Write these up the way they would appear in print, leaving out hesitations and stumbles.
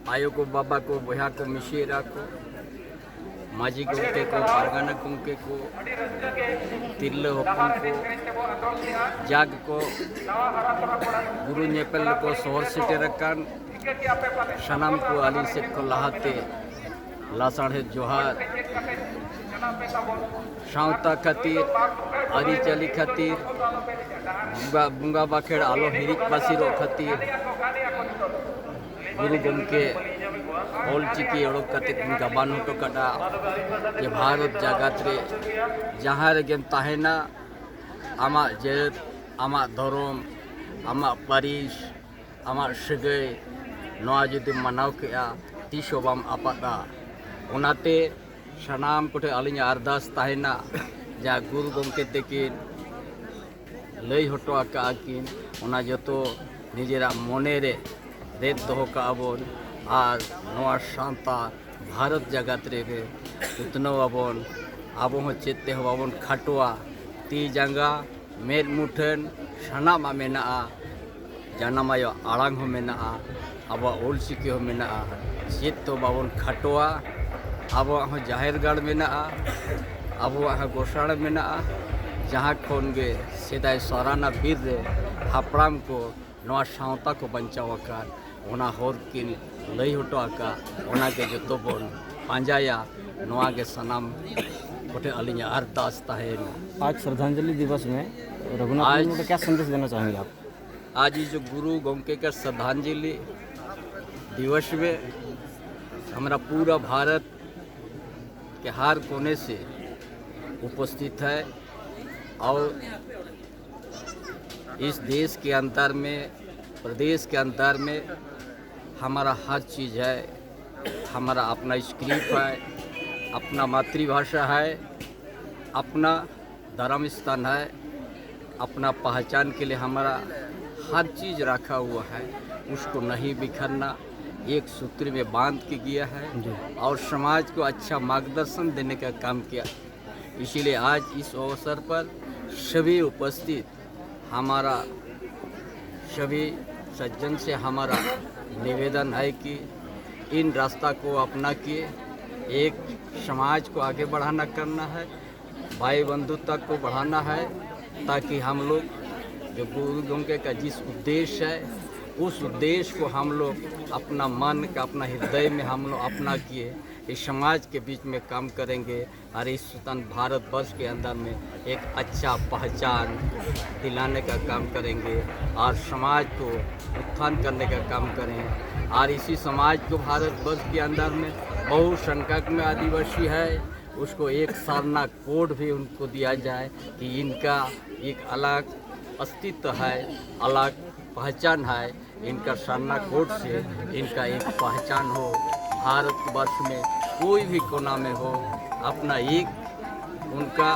आयो को बाबा को बया को मिशिरा को माजी गंके को पारगाना गंके को तिरले हपन को जाग को गुरु नेपल को सोहर सिटेरकान सनाम को आली सेठ को लहाते लासाढ़े जोहार सावता खातिर आरिचाली खातिर बुंगा बाखेड़ आलो हिरिक बासिरो खातिर गुरु गंके ऑलचिकी ओडोक कते गाबान हटो कटा जे भारत जगत रे जहाँ रेगेम ताहेना आमा जेत आमा धर्म आमा पारिस आमा सगै नोआ जुदि मानाव केआ तीसो बाम आपादा ओनाते सनाम कोठे आलिंग अरदास ताहेना जा गुरु गंके तकिन लई हटो आकाकिन ओना जतो निजेरा मोने रे रेत दोहो काबोन और नोआ शांता भारत जगत रे उतनव आबोन आबो हो चेते हो आबोन खाटोआ ती जांगा मेद मुठन सनामा मेना जानामायो आड़ांग हो मेना आबो ओलचिकी हो मेना चेत तो बाबोन खाटोआ आबो हो जाहेरगाड़ मेना आबो गोसाड़ मेना जहाँ खन गे सेदाय सराना बीर रे हापड़ाम को नोआ सावता को बंचावा ओना होर किन लई हटो आका ओना के जतो बोन पांजाया नोआ के सनाम कोठे अलिंग अरदास ताहेना। आज श्रद्धांजलि दिवस में रघुनाथ को क्या संदेश देना चाहेंगे आप? आज ये जो गुरु गंके का श्रद्धांजलि दिवस में हमारा पूरा भारत के हर कोने से उपस्थित है और इस देश के अंदर में प्रदेश के अंदर में हमारा हर चीज़ है, हमारा अपना स्क्रिप्ट है, अपना मातृभाषा है, अपना धर्म स्थान है, अपना पहचान के लिए हमारा हर चीज़ रखा हुआ है, उसको नहीं बिखरना एक सूत्र में बांध के गया है और समाज को अच्छा मार्गदर्शन देने का काम किया। इसीलिए आज इस अवसर पर सभी उपस्थित हमारा सभी सज्जन से हमारा निवेदन है कि इन रास्ता को अपना के एक समाज को आगे बढ़ाना करना है, भाई बंधुता को बढ़ाना है, ताकि हम लोग जो गुरु गंके का जिस उद्देश्य है उस उद्देश्य को हम लोग अपना मन का अपना हृदय में हम लोग अपना किए इस समाज के बीच में काम करेंगे और इस स्वतंत्र भारतवर्ष के अंदर में एक अच्छा पहचान दिलाने का काम करेंगे और समाज को उत्थान करने का काम करें। और इसी समाज को भारतवर्ष के अंदर में बहुसंख्यक में आदिवासी है, उसको एक सारना कोड भी उनको दिया जाए कि इनका एक अलग अस्तित्व है, अलग पहचान है, इनका सारना कोड से इनका एक पहचान हो, भारतवर्ष में कोई भी कोना में हो अपना एक उनका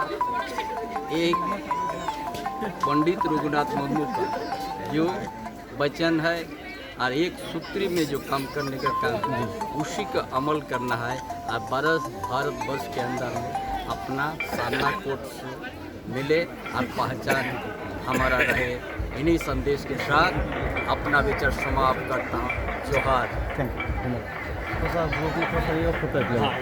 एक पंडित रघुनाथ मुर्मू का जो वचन है और एक सूत्री में जो काम करने का काम है उसी का अमल करना है और भारतवर्ष के अंदर में अपना सारना कोट से मिले और पहचान हमारा रहे। इन्हीं संदेश के साथ अपना विचार समाप्त करता हूँ। जोहार। थैंक यू, धन्यवाद।